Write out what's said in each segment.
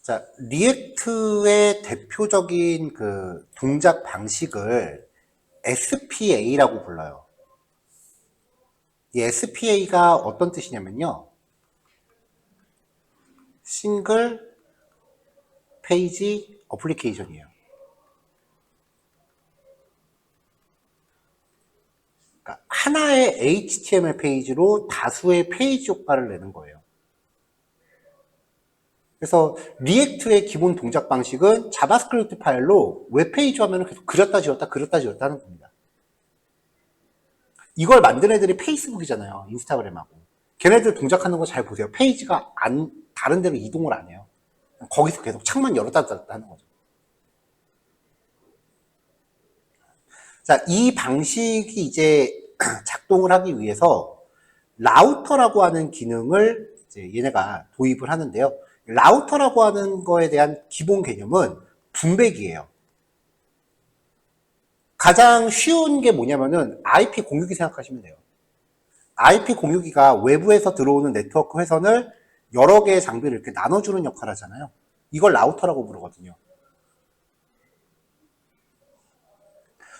자, 리액트의 대표적인 그 동작 방식을 SPA라고 불러요. 이 SPA가 어떤 뜻이냐면요. 싱글 페이지 어플리케이션이에요. 그러니까 하나의 HTML 페이지로 다수의 페이지 효과를 내는 거예요. 그래서 리액트의 기본 동작 방식은 자바스크립트 파일로 웹페이지 화면을 계속 그렸다 지웠다 하는 겁니다. 이걸 만든 애들이 페이스북이잖아요. 인스타그램하고. 걔네들 동작하는 거 잘 보세요. 페이지가 다른 데로 이동을 안 해요. 거기서 계속 창만 열었다 닫았다 하는 거죠. 자, 이 방식이 이제 작동을 하기 위해서 라우터라고 하는 기능을 이제 얘네가 도입을 하는데요. 라우터라고 하는 거에 대한 기본 개념은 분배기예요. 가장 쉬운 게 뭐냐면은 IP 공유기 생각하시면 돼요. IP 공유기가 외부에서 들어오는 네트워크 회선을 여러 개의 장비를 이렇게 나눠주는 역할을 하잖아요. 이걸 라우터라고 부르거든요.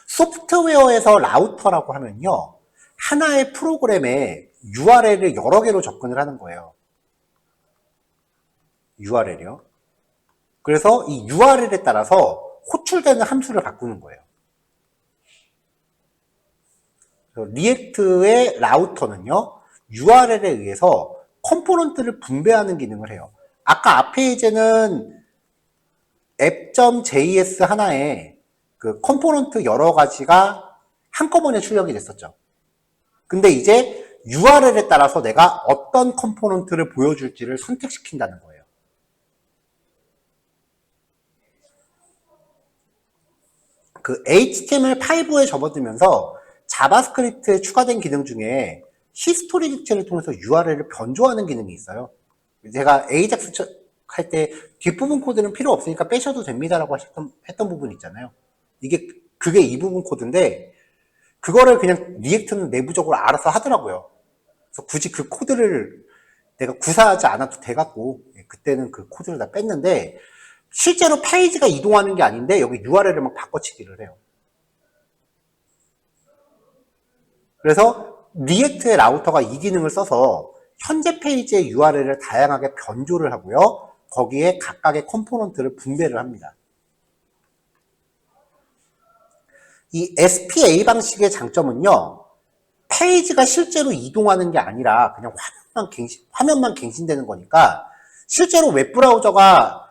소프트웨어에서 라우터라고 하면요. 하나의 프로그램에 URL을 여러 개로 접근을 하는 거예요. URL이요. 그래서 이 URL에 따라서 호출되는 함수를 바꾸는 거예요. 리액트의 라우터는요. URL에 의해서 컴포넌트를 분배하는 기능을 해요. 아까 앞에 이제는 app.js 하나에 그 컴포넌트 여러 가지가 한꺼번에 출력이 됐었죠. 근데 이제 URL에 따라서 내가 어떤 컴포넌트를 보여줄지를 선택시킨다는 거예요. 그 HTML5에 접어들면서 자바스크립트에 추가된 기능 중에 히스토리 객체를 통해서 URL을 변조하는 기능이 있어요. 제가 AJAX 할 때 뒷부분 코드는 필요 없으니까 빼셔도 됩니다라고 했던 부분 있잖아요. 그게 이 부분 코드인데 그거를 그냥 리액트는 내부적으로 알아서 하더라고요. 그래서 굳이 그 코드를 내가 구사하지 않아도 돼갖고 그때는 그 코드를 다 뺐는데 실제로 페이지가 이동하는 게 아닌데 여기 URL을 막 바꿔치기를 해요. 그래서 리액트의 라우터가 이 기능을 써서 현재 페이지의 URL을 다양하게 변조를 하고요. 거기에 각각의 컴포넌트를 분배를 합니다. 이 SPA 방식의 장점은요. 페이지가 실제로 이동하는 게 아니라 그냥 화면만 갱신되는 거니까 실제로 웹브라우저가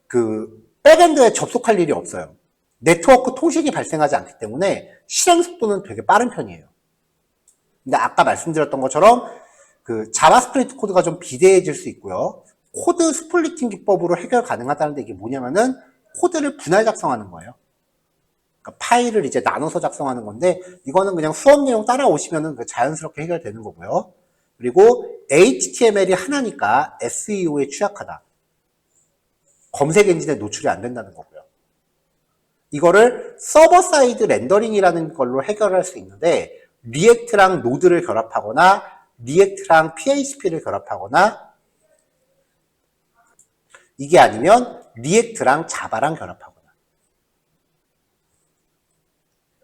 그 백엔드에 접속할 일이 없어요. 네트워크 통신이 발생하지 않기 때문에 실행 속도는 되게 빠른 편이에요. 근데 아까 말씀드렸던 것처럼 그 자바스크립트 코드가 좀 비대해질 수 있고요. 코드 스플리팅 기법으로 해결 가능하다는데 이게 뭐냐면은 코드를 분할 작성하는 거예요. 그러니까 파일을 이제 나눠서 작성하는 건데 이거는 그냥 수업 내용 따라오시면은 자연스럽게 해결되는 거고요. 그리고 HTML이 하나니까 SEO에 취약하다. 검색 엔진에 노출이 안 된다는 거고요. 이거를 서버 사이드 렌더링이라는 걸로 해결할 수 있는데 리액트랑 노드를 결합하거나 리액트랑 PHP를 결합하거나 이게 아니면 리액트랑 자바랑 결합하거나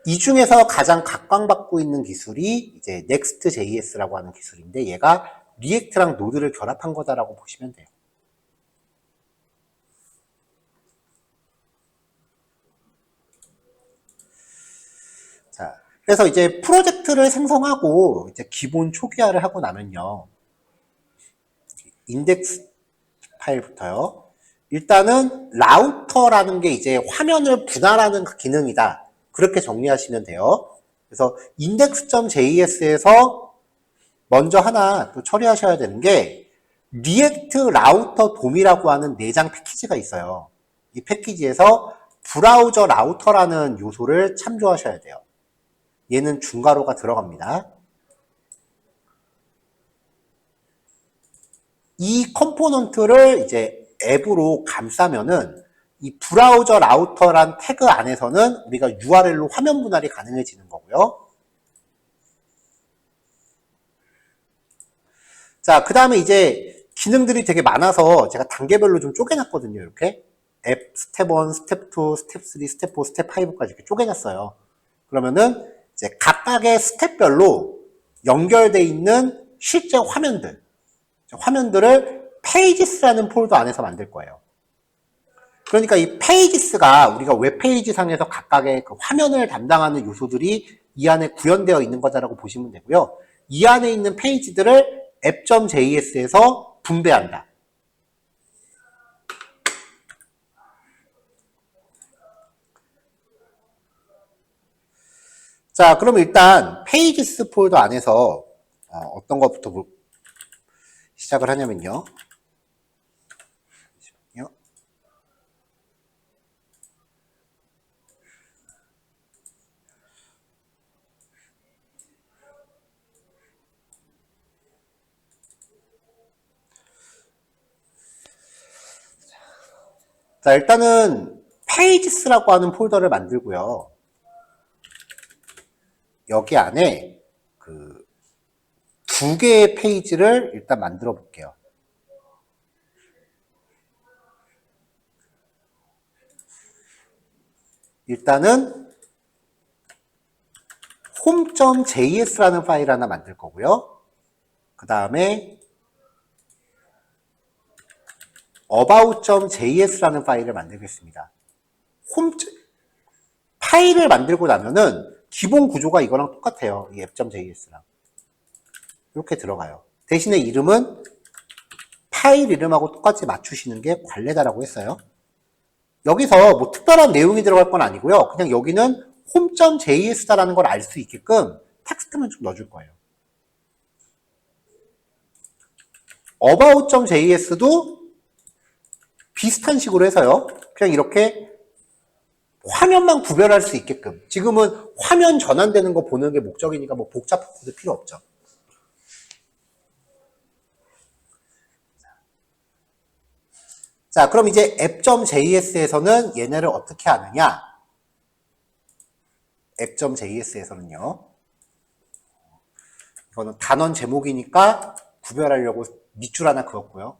이 중에서 가장 각광받고 있는 기술이 이제 Next.js라고 하는 기술인데 얘가 리액트랑 노드를 결합한 거다라고 보시면 돼요. 자, 그래서 이제 프로젝트를 생성하고 이제 기본 초기화를 하고 나면요. 인덱스 파일부터요. 일단은 라우터라는 게 이제 화면을 분할하는 기능이다. 그렇게 정리하시면 돼요. 그래서 index.js에서 먼저 하나 또 처리하셔야 되는 게 리액트 라우터 돔이라고 하는 내장 패키지가 있어요. 이 패키지에서 브라우저 라우터라는 요소를 참조하셔야 돼요. 얘는 중괄호가 들어갑니다. 이 컴포넌트를 이제 앱으로 감싸면은 이 브라우저 라우터란 태그 안에서는 우리가 URL로 화면 분할이 가능해지는 거고요. 자, 그 다음에 이제 기능들이 되게 많아서 제가 단계별로 좀 쪼개놨거든요. 이렇게 앱 스텝 1, 스텝 2, 스텝 3, 스텝 4, 스텝 5까지 이렇게 쪼개놨어요. 그러면은 이제 각각의 스텝별로 연결돼 있는 실제 화면들을 페이지스라는 폴더 안에서 만들 거예요. 그러니까 이 페이지스가 우리가 웹페이지 상에서 각각의 그 화면을 담당하는 요소들이 이 안에 구현되어 있는 거다라고 보시면 되고요. 이 안에 있는 페이지들을 app.js에서 분배한다. 자, 그럼 일단 페이지스 폴더 안에서 어떤 것부터 시작을 하냐면요. 자, 일단은 페이지스라고 하는 폴더를 만들고요. 여기 안에 그 두 개의 페이지를 일단 만들어 볼게요. 일단은 home.js라는 파일 하나 만들 거고요. 그 다음에 about.js라는 파일을 만들겠습니다. 파일을 만들고 나면은 기본 구조가 이거랑 똑같아요. 이 app.js랑. 이렇게 들어가요. 대신에 이름은 파일 이름하고 똑같이 맞추시는 게 관례다라고 했어요. 여기서 뭐 특별한 내용이 들어갈 건 아니고요. 그냥 여기는 home.js다라는 걸 알 수 있게끔 텍스트만 좀 넣어줄 거예요. about.js도 비슷한 식으로 해서요. 그냥 이렇게 화면만 구별할 수 있게끔. 지금은 화면 전환되는 거 보는 게 목적이니까 뭐 복잡한 것도 필요 없죠. 자, 그럼 이제 app.js에서는 얘네를 어떻게 하느냐? app.js에서는요. 이거는 단원 제목이니까 구별하려고 밑줄 하나 그었고요.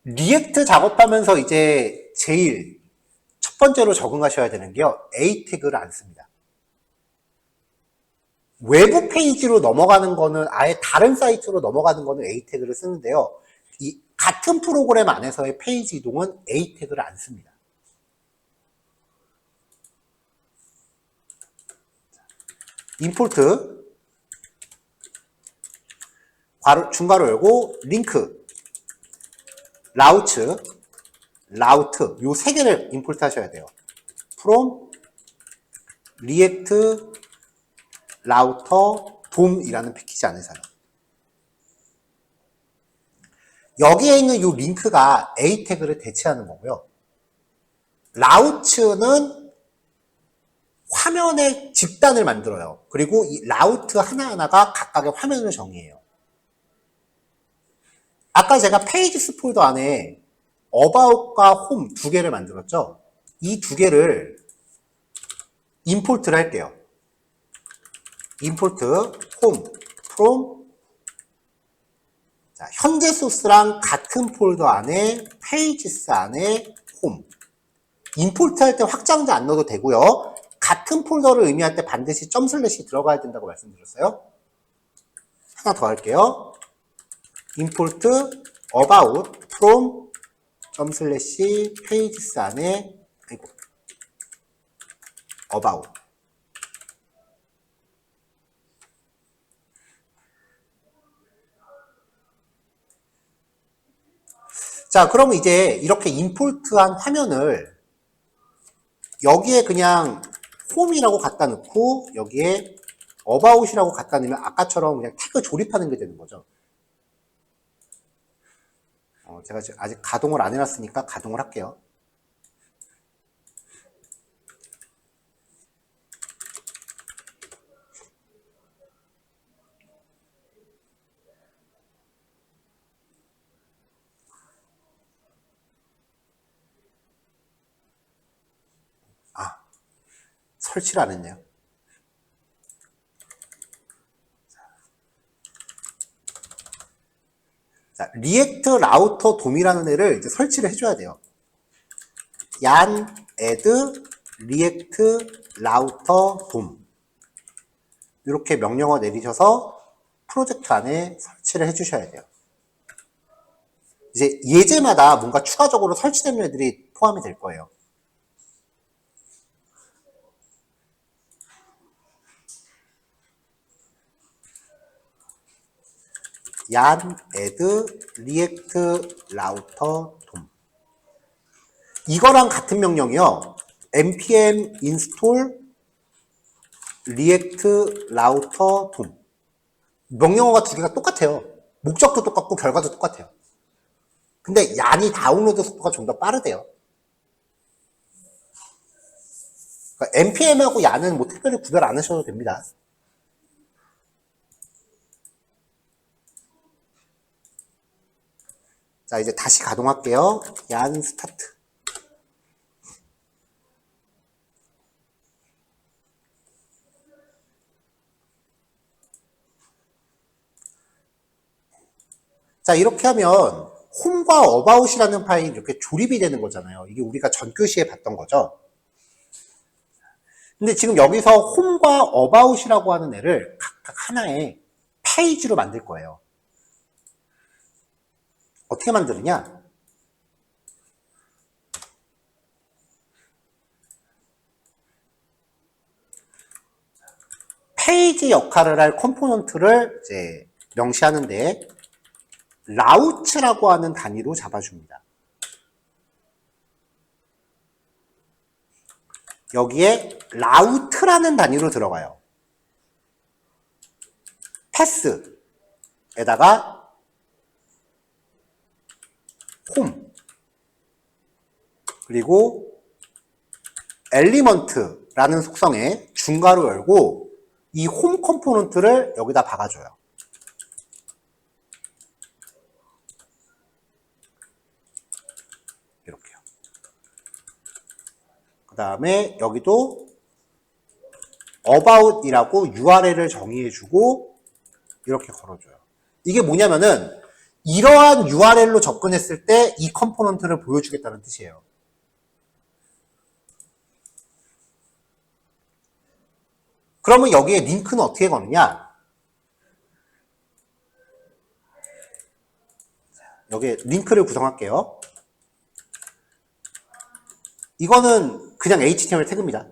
리액트 작업하면서 이제 제일 첫 번째로 적응하셔야 되는 게요. A 태그를 안 씁니다. 외부 페이지로 넘어가는 거는 아예 다른 사이트로 넘어가는 거는 A 태그를 쓰는데요. 이 같은 프로그램 안에서의 페이지 이동은 A 태그를 안 씁니다. 임포트 중괄호 열고 링크 라우트 요 세 개를 임포트 하셔야 돼요. from react router dom이라는 패키지 안에서요. 여기에 있는 이 링크가 A 태그를 대체하는 거고요. 라우트는 화면의 집단을 만들어요. 그리고 이 라우트 하나하나가 각각의 화면을 정의해요. 아까 제가 페이지스 폴더 안에 about과 home 두 개를 만들었죠. 이 두 개를 임포트를 할게요. 임포트 home from 자, 현재 소스랑 같은 폴더 안에 페이지스 안에 home 임포트 할 때 확장자 안 넣어도 되고요. 같은 폴더를 의미할 때 반드시 점 슬래시 들어가야 된다고 말씀드렸어요. 하나 더 할게요. import about from 점 슬래시 pages 안에 about 자, 그럼 이제 이렇게 임포트한 화면을 여기에 그냥 홈이라고 갖다 놓고 여기에 about이라고 갖다 놓으면 아까처럼 그냥 태그 조립하는 게 되는 거죠. 제가 아직 가동을 안 해놨으니까 가동을 할게요. 설치를 안 했네요. 자, 리액트 라우터 돔이라는 애를 이제 설치를 해줘야 돼요. 얀 add 리액트 라우터 돔. 이렇게 명령어 내리셔서 프로젝트 안에 설치를 해주셔야 돼요. 이제 예제마다 뭔가 추가적으로 설치되는 애들이 포함이 될 거예요. 얀 add 리액트 라우터 돔. 이거랑 같은 명령이요. npm install 리액트 라우터 돔. 명령어가 두 개가 똑같아요. 목적도 똑같고 결과도 똑같아요. 근데 얀이 다운로드 속도가 좀 더 빠르대요. 그러니까 npm하고 얀은 뭐 특별히 구별 안 하셔도 됩니다. 자, 이제 다시 가동할게요. 얀 스타트. 자, 이렇게 하면 홈과 어바웃이라는 파일이 이렇게 조립이 되는 거잖아요. 이게 우리가 전교시에 봤던 거죠. 근데 지금 여기서 홈과 어바웃이라고 하는 애를 각각 하나의 페이지로 만들 거예요. 어떻게 만드느냐? 페이지 역할을 할 컴포넌트를 이제 명시하는데 라우츠라고 하는 단위로 잡아줍니다. 여기에 라우트라는 단위로 들어가요. 패스에다가 홈 그리고 엘리먼트라는 속성에 중괄호 열고 이 홈 컴포넌트를 여기다 박아줘요. 이렇게요. 그 다음에 여기도 about이라고 URL을 정의해주고 이렇게 걸어줘요. 이게 뭐냐면은 이러한 URL로 접근했을 때 이 컴포넌트를 보여주겠다는 뜻이에요. 그러면 여기에 링크는 어떻게 거느냐? 여기에 링크를 구성할게요. 이거는 그냥 HTML 태그입니다.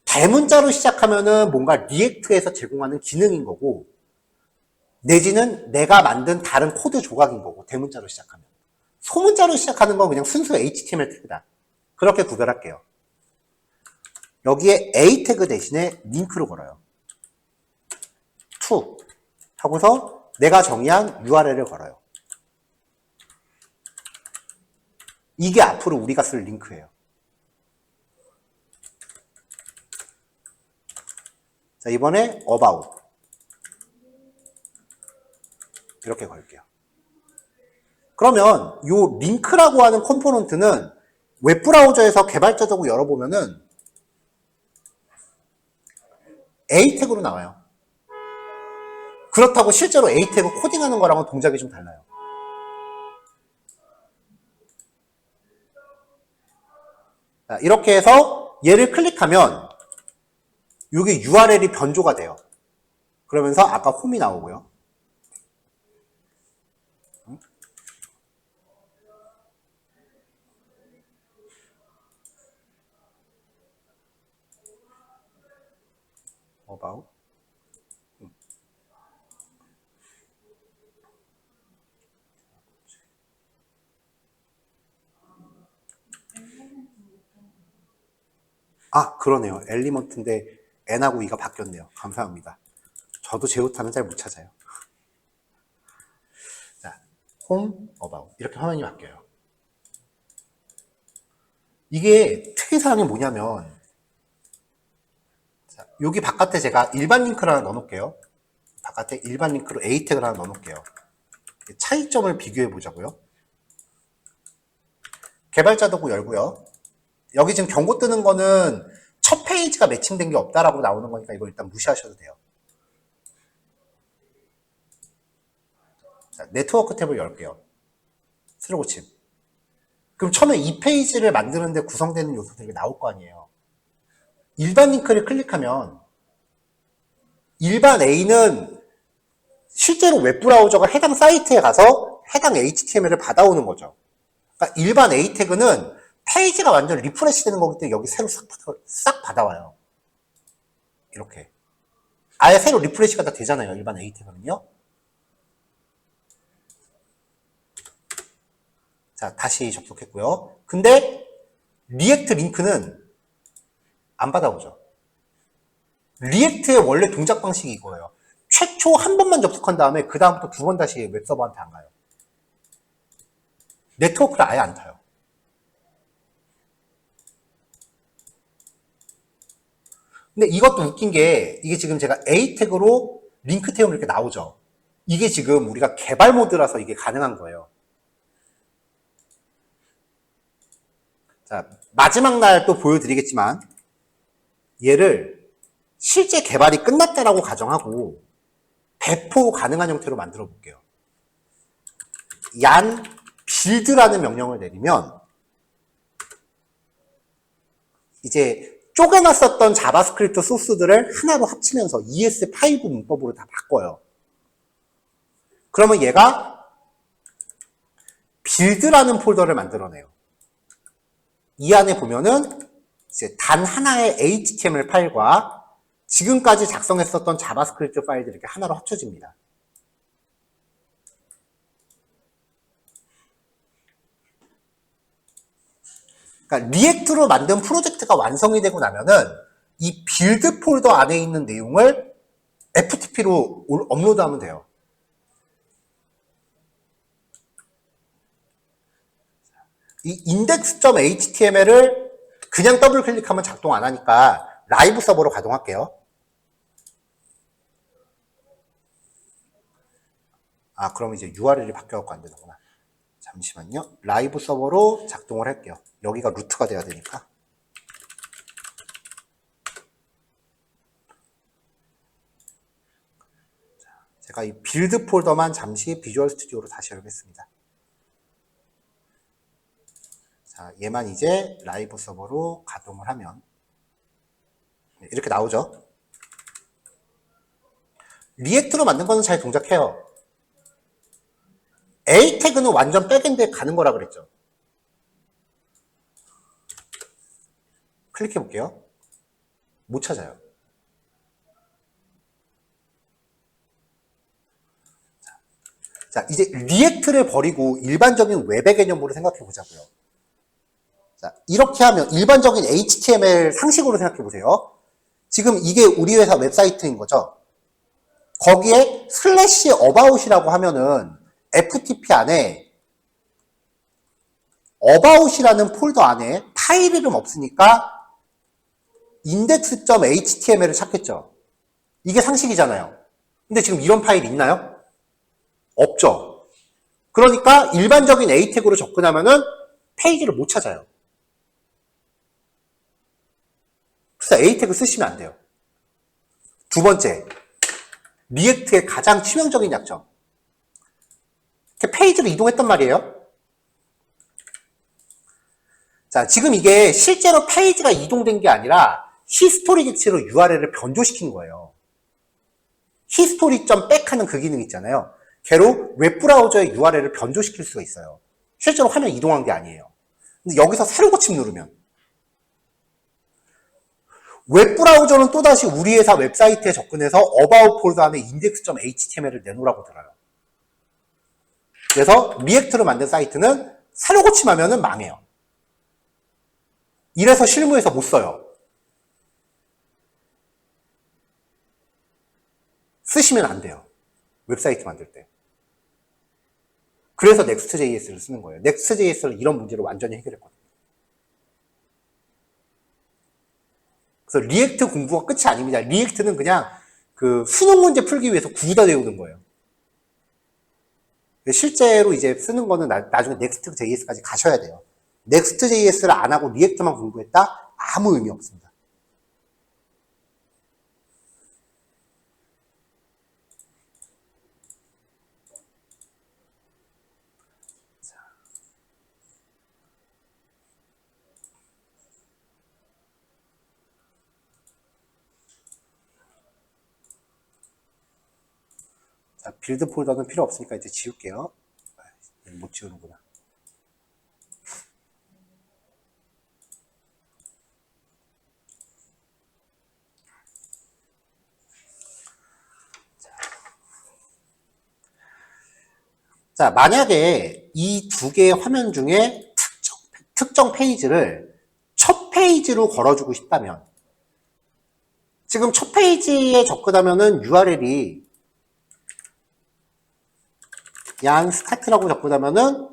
대문자로 시작하면은 뭔가 리액트에서 제공하는 기능인 거고, 내지는 내가 만든 다른 코드 조각인 거고, 대문자로 시작하면. 소문자로 시작하는 건 그냥 순수 HTML 태그다. 그렇게 구별할게요. 여기에 A 태그 대신에 링크를 걸어요. to 하고서 내가 정의한 URL을 걸어요. 이게 앞으로 우리가 쓸 링크예요. 자, 이번에 about 이렇게 걸게요. 그러면 이 링크라고 하는 컴포넌트는 웹브라우저에서 개발자적으로 열어보면은 A 태그로 나와요. 그렇다고 실제로 A 태그 코딩하는 거랑은 동작이 좀 달라요. 자, 이렇게 해서 얘를 클릭하면 여기 URL이 변조가 돼요. 그러면서 아까 홈이 나오고요. about 아, 그러네요. 엘리먼트인데 N하고 E가 바뀌었네요. 감사합니다. 저도 제우타는 잘 못 찾아요. 자, home, about 이렇게 화면이 바뀌어요. 이게 특이사항이 뭐냐면 자, 여기 바깥에 제가 일반 링크를 하나 넣어놓을게요. 바깥에 일반 링크로 A 태그를 하나 넣어놓을게요. 차이점을 비교해 보자고요. 개발자 도구 열고요. 여기 지금 경고 뜨는 거는 첫 페이지가 매칭된 게 없다라고 나오는 거니까 이거 일단 무시하셔도 돼요. 자, 네트워크 탭을 열게요. 새로 고침. 그럼 처음에 이 페이지를 만드는데 구성되는 요소들이 나올 거 아니에요. 일반 링크를 클릭하면 일반 A는 실제로 웹브라우저가 해당 사이트에 가서 해당 HTML을 받아오는 거죠. 그러니까 일반 A 태그는 페이지가 완전 리프레시 되는 거기 때문에 여기 새로 싹 받아와요. 이렇게. 아예 새로 리프레시가 다 되잖아요. 일반 A 태그는요. 자, 다시 접속했고요. 근데 리액트 링크는 안 받아오죠. 리액트의 원래 동작 방식이 이거예요. 최초 한 번만 접속한 다음에 그 다음부터 두 번 다시 웹서버한테 안 가요. 네트워크를 아예 안 타요. 근데 이것도 웃긴 게 이게 지금 제가 A 태그로 링크 태우면 이렇게 나오죠. 이게 지금 우리가 개발 모드라서 이게 가능한 거예요. 자, 마지막 날 또 보여드리겠지만 얘를 실제 개발이 끝났다라고 가정하고 배포 가능한 형태로 만들어 볼게요. 얀 빌드라는 명령을 내리면 이제 쪼개놨었던 자바스크립트 소스들을 하나로 합치면서 ES5 문법으로 다 바꿔요. 그러면 얘가 빌드라는 폴더를 만들어내요. 이 안에 보면은 이제 단 하나의 HTML 파일과 지금까지 작성했었던 자바스크립트 파일들이 이렇게 하나로 합쳐집니다. 그러니까 리액트로 만든 프로젝트가 완성이 되고 나면은 이 빌드 폴더 안에 있는 내용을 FTP로 업로드하면 돼요. 이 index.html을 그냥 더블 클릭하면 작동 안 하니까 라이브 서버로 가동할게요. 아, 그럼 이제 URL이 바뀌어갖고 안 되는구나. 잠시만요. 라이브 서버로 작동을 할게요. 여기가 루트가 돼야 되니까. 제가 이 빌드 폴더만 잠시 비주얼 스튜디오로 다시 열겠습니다. 자, 얘만 이제 라이브 서버로 가동을 하면 이렇게 나오죠. 리액트로 만든 거는 잘 동작해요. A 태그는 완전 백엔드에 가는 거라 그랬죠. 클릭해 볼게요. 못 찾아요. 자, 이제 리액트를 버리고 일반적인 웹의 개념으로 생각해 보자고요. 자, 이렇게 하면 일반적인 HTML 상식으로 생각해 보세요. 지금 이게 우리 회사 웹사이트인 거죠. 거기에 슬래시 about이라고 하면은 FTP 안에 about이라는 폴더 안에 파일 이름 없으니까 index.html을 찾겠죠. 이게 상식이잖아요. 근데 지금 이런 파일이 있나요? 없죠. 그러니까 일반적인 A 태그로 접근하면은 페이지를 못 찾아요. 그래서 A 태그 쓰시면 안 돼요. 두 번째, 리액트의 가장 치명적인 약점. 이렇게 페이지로 이동했단 말이에요. 자, 지금 이게 실제로 페이지가 이동된 게 아니라 히스토리 객체로 URL을 변조시킨 거예요. history.back 하는 그 기능 있잖아요. 걔로 웹브라우저의 URL을 변조시킬 수가 있어요. 실제로 화면 이동한 게 아니에요. 근데 여기서 새로 고침 누르면 웹브라우저는 또다시 우리 회사 웹사이트에 접근해서 about 폴더 안에 index.html을 내놓으라고 들어요. 그래서 리액트로 만든 사이트는 새로 고침하면 망해요. 이래서 실무에서 못 써요. 쓰시면 안 돼요. 웹사이트 만들 때. 그래서 Next.js를 쓰는 거예요. Next.js를 이런 문제를 완전히 해결했거든요. 그래서 리액트 공부가 끝이 아닙니다. 리액트는 그냥 그 수능 문제 풀기 위해서 구다 외우는 거예요. 실제로 이제 쓰는 거는 나중에 Next.js까지 가셔야 돼요. Next.js를 안 하고 리액트만 공부했다? 아무 의미 없습니다. 자, 빌드 폴더는 필요 없으니까 이제 지울게요. 못 지우는구나. 자, 만약에 이 두 개의 화면 중에 특정 페이지를 첫 페이지로 걸어주고 싶다면, 지금 첫 페이지에 접근하면은 URL이 양 스타트라고 접근하면은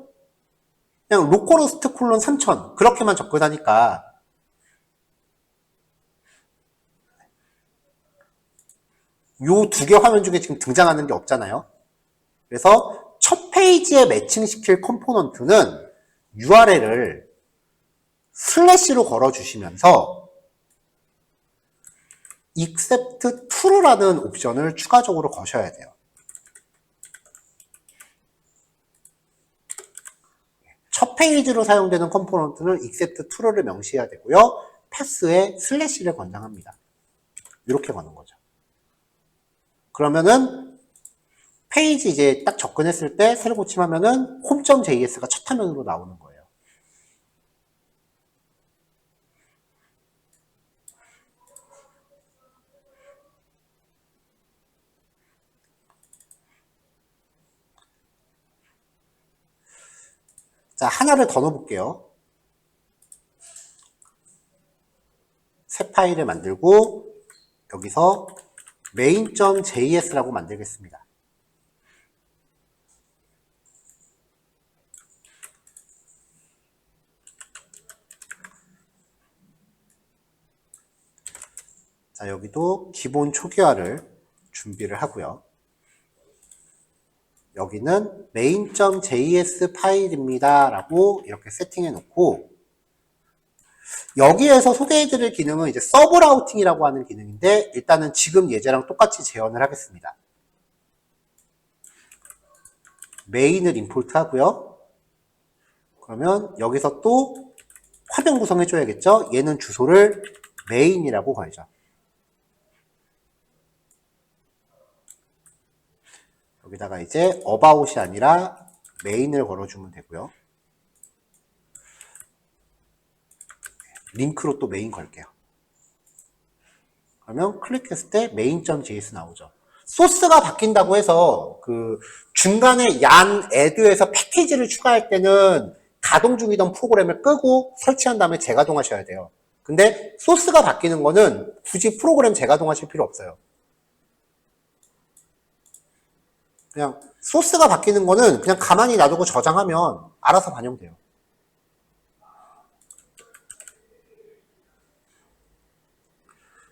그냥 로컬호스트 콜론 3000 그렇게만 접근하니까 요 두 개 화면 중에 지금 등장하는 게 없잖아요. 그래서 첫 페이지에 매칭시킬 컴포넌트는 URL을 슬래시로 걸어주시면서 except true라는 옵션을 추가적으로 거셔야 돼요. 첫 페이지로 사용되는 컴포넌트는 except true를 명시해야 되고요. 패스에 슬래시를 권장합니다. 이렇게 거는 거죠. 그러면은 페이지 이제 딱 접근했을 때 새로 고침하면은 home.js가 첫 화면으로 나오는 거예요. 자, 하나를 더 넣어볼게요. 새 파일을 만들고 여기서 main.js라고 만들겠습니다. 자, 여기도 기본 초기화를 준비를 하고요. 여기는 main.js 파일입니다 라고 이렇게 세팅해 놓고, 여기에서 소개해 드릴 기능은 이제 서브 라우팅이라고 하는 기능인데, 일단은 지금 예제랑 똑같이 재현을 하겠습니다. 메인을 임포트 하고요. 그러면 여기서 또 화면 구성해 줘야겠죠. 얘는 주소를 메인이라고 걸죠. 여기다가 이제 about이 아니라 메인을 걸어주면 되고요. 링크로 또 메인 걸게요. 그러면 클릭했을 때 main.js 나오죠. 소스가 바뀐다고 해서 그 중간에 얀 애드에서 패키지를 추가할 때는 가동 중이던 프로그램을 끄고 설치한 다음에 재가동하셔야 돼요. 근데 소스가 바뀌는 거는 굳이 프로그램 재가동하실 필요 없어요. 그냥 소스가 바뀌는 거는 그냥 가만히 놔두고 저장하면 알아서 반영돼요.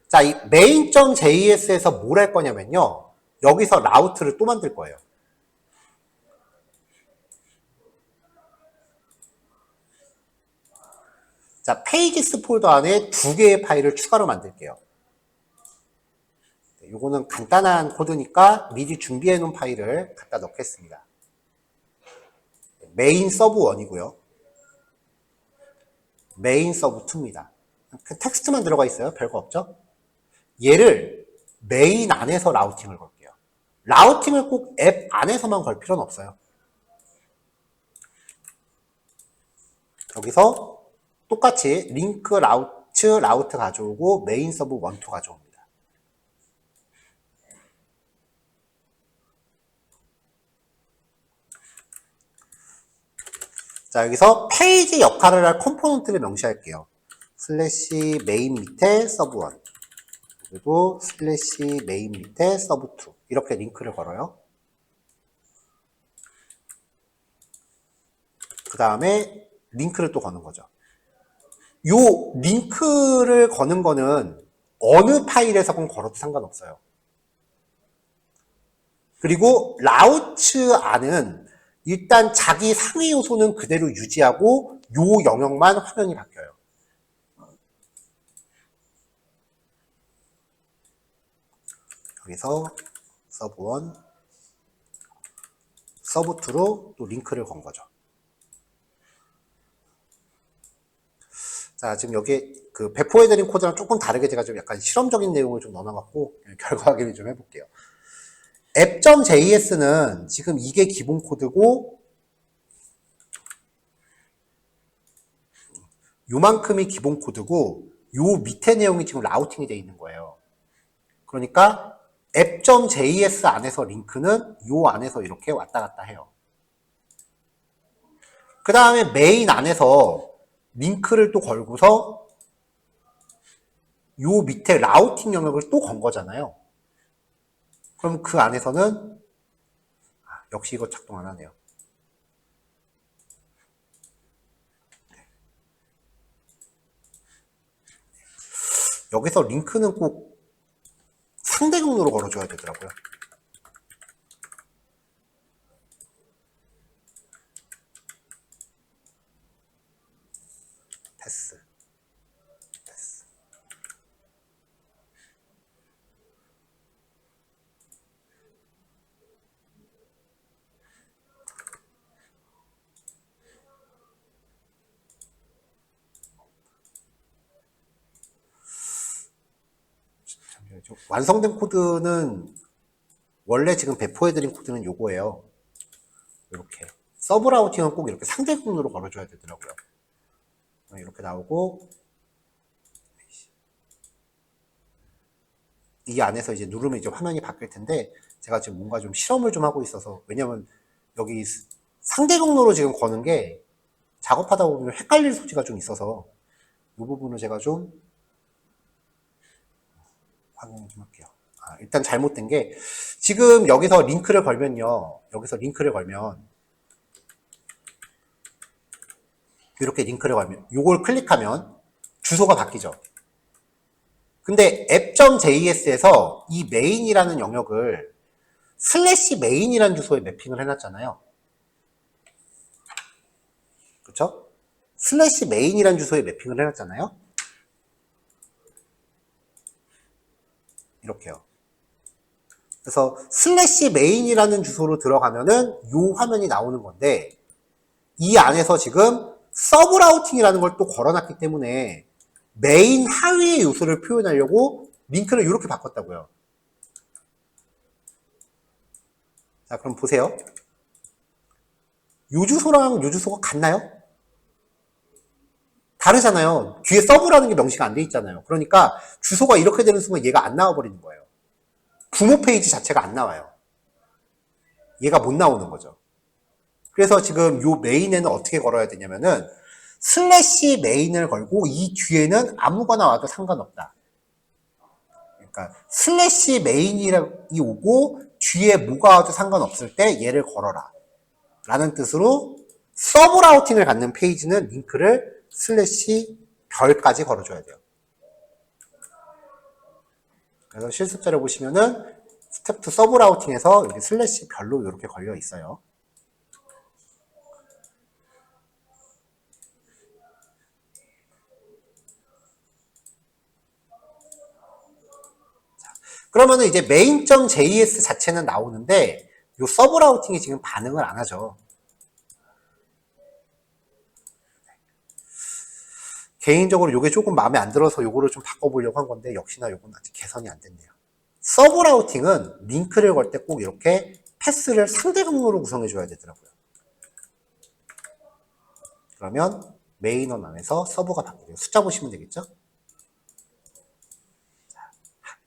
자, 이 main.js에서 뭘 할 거냐면요. 여기서 라우트를 또 만들 거예요. 자, 페이지스 폴더 안에 두 개의 파일을 추가로 만들게요. 요거는 간단한 코드니까 미리 준비해 놓은 파일을 갖다 넣겠습니다. 메인 서브 1이고요. 메인 서브 2입니다. 그 텍스트만 들어가 있어요. 별거 없죠? 얘를 메인 안에서 라우팅을 걸게요. 라우팅을 꼭 앱 안에서만 걸 필요는 없어요. 여기서 똑같이 링크 라우트 가져오고 메인 서브 1, 2 가져옵니다. 자, 여기서 페이지 역할을 할 컴포넌트를 명시할게요. 슬래시 메인 밑에 서브 1 그리고 슬래시 메인 밑에 서브 2 이렇게 링크를 걸어요. 그 다음에 링크를 또 거는 거죠. 요 링크를 거는 거는 어느 파일에서건 걸어도 상관없어요. 그리고 라우트 안은 일단 자기 상위 요소는 그대로 유지하고 요 영역만 화면이 바뀌어요. 여기서 서브 1, 서브 2로 또 링크를 건 거죠. 자, 지금 여기 그 배포해드린 코드랑 조금 다르게 제가 좀 약간 실험적인 내용을 좀 넣어놔갖고 결과 확인을 좀 해볼게요. app.js는 지금 이게 기본 코드고 요만큼이 기본 코드고 요 밑에 내용이 지금 라우팅이 되어 있는 거예요. 그러니까 app.js 안에서 링크는 요 안에서 이렇게 왔다 갔다 해요. 그 다음에 메인 안에서 링크를 또 걸고서 요 밑에 라우팅 영역을 또 건 거잖아요. 그럼 그 안에서는 역시 이거 작동 안 하네요. 여기서 링크는 꼭 상대 경로로 걸어줘야 되더라고요. 패스. 완성된 코드는 원래 지금 배포해드린 코드는 요거예요. 이렇게 서브 라우팅은 꼭 이렇게 상대 경로로 걸어줘야 되더라고요. 이렇게 나오고 이 안에서 이제 누르면 이제 화면이 바뀔 텐데 제가 지금 뭔가 좀 실험을 좀 하고 있어서 왜냐면 여기 상대 경로로 지금 거는 게 작업하다 보면 헷갈릴 소지가 좀 있어서 이 부분을 제가 좀 확인을 좀 할게요. 일단 잘못된 게 지금 여기서 링크를 걸면요. 여기서 링크를 걸면 이렇게 링크를 걸면 이걸 클릭하면 주소가 바뀌죠. 근데 app.js에서 이 메인이라는 영역을 슬래시 메인이라는 주소에 매핑을 해놨잖아요. 그렇죠? 슬래시 메인이라는 주소에 매핑을 해놨잖아요. 이렇게요. 그래서 슬래시 메인이라는 주소로 들어가면은 이 화면이 나오는 건데 이 안에서 지금 서브 라우팅이라는 걸 또 걸어놨기 때문에 메인 하위의 요소를 표현하려고 링크를 이렇게 바꿨다고요. 자, 그럼 보세요. 요 주소랑 요 주소가 같나요? 다르잖아요. 뒤에 서브라는 게 명시가 안 돼 있잖아요. 그러니까 주소가 이렇게 되는 순간 얘가 안 나와 버리는 거예요. 부모 페이지 자체가 안 나와요. 얘가 못 나오는 거죠. 그래서 지금 요 메인에는 어떻게 걸어야 되냐면은 슬래시 메인을 걸고 이 뒤에는 아무거나 와도 상관없다. 그러니까 슬래시 메인이 오고 뒤에 뭐가 와도 상관없을 때 얘를 걸어라 라는 뜻으로 서브 라우팅을 갖는 페이지는 링크를 슬래시 별까지 걸어줘야 돼요. 그래서 실습자를 보시면은 스텝 2 서브 라우팅에서 여기 슬래시 별로 이렇게 걸려 있어요. 그러면은 이제 main.js 자체는 나오는데 이 서브 라우팅이 지금 반응을 안 하죠. 개인적으로 이게 조금 마음에 안 들어서 이거를 좀 바꿔보려고 한 건데 역시나 이건 아직 개선이 안 됐네요. 서브 라우팅은 링크를 걸 때 꼭 이렇게 패스를 상대 경로로 구성해 줘야 되더라고요. 그러면 메인원 안에서 서브가 바뀌고 숫자 보시면 되겠죠?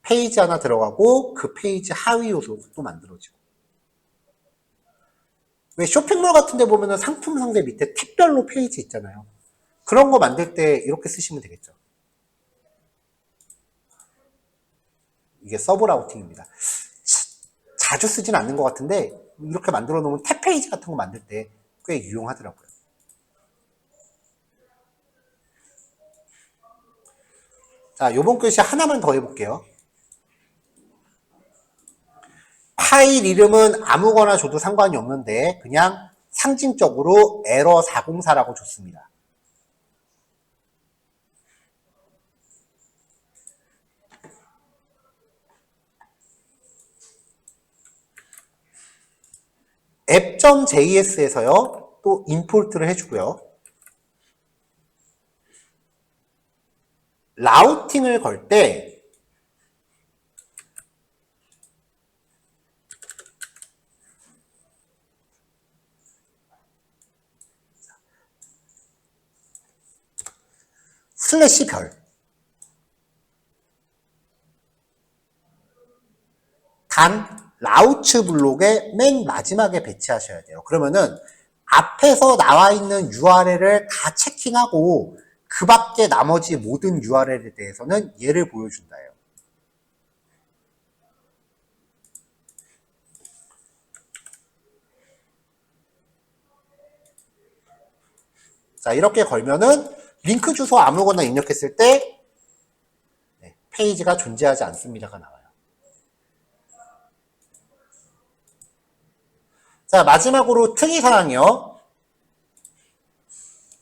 페이지 하나 들어가고 그 페이지 하위 요소도 만들어지고 왜 쇼핑몰 같은 데 보면은 상품 상대 밑에 탭별로 페이지 있잖아요. 그런 거 만들 때 이렇게 쓰시면 되겠죠. 이게 서브 라우팅입니다. 자주 쓰진 않는 것 같은데 이렇게 만들어 놓으면 탭 페이지 같은 거 만들 때 꽤 유용하더라고요. 자, 요번 글씨 하나만 더 해볼게요. 파일 이름은 아무거나 줘도 상관이 없는데 그냥 상징적으로 에러 404라고 줬습니다. app.js에서요 또 임포트를 해주고요. 라우팅을 걸 때 슬래시 별. 단 라우츠 블록의 맨 마지막에 배치하셔야 돼요. 그러면은 앞에서 나와 있는 URL을 다 체킹하고 그 밖에 나머지 모든 URL에 대해서는 얘를 보여준다예요. 자, 이렇게 걸면은 링크 주소 아무거나 입력했을 때 페이지가 존재하지 않습니다가 나와요. 자, 마지막으로 특이사항이요.